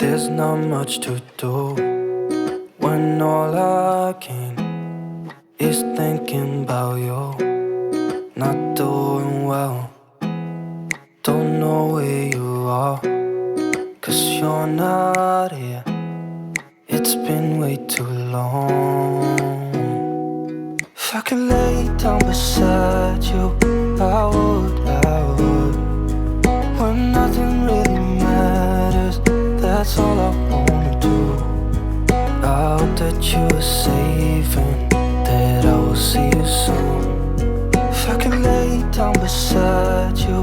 There's not much to do when all I can is thinking about you. Not doing well, don't know where you are, 'cause you're not here. It's been way too long. If I could lay down beside you, I would, when nothing really matters. That's all I wanna do. I hope that you are safe and that I will see you soon. If I could lay down beside you,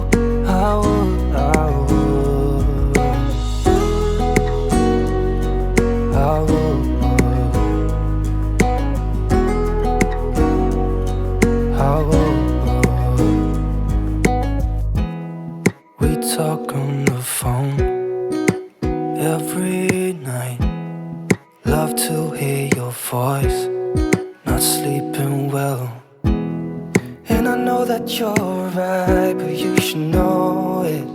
I would, I would, I would, I would. We talk on the phone every night. Love to hear your voice, not sleeping well. And I know that you're right, but you should know it.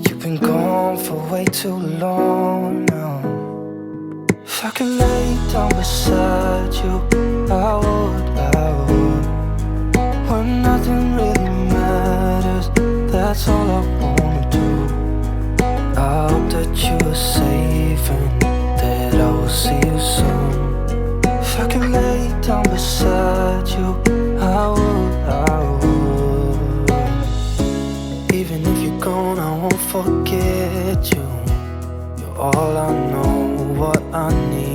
You've been gone for way too long now. If I could lay down beside you, I would, I would. When nothing really matters, that's all I wanna do. I hope that you are safe and that I will see you soon. If I could lay down beside you, I would, I would. Even if you're gone, I won't forget you. You're all I know, what I need.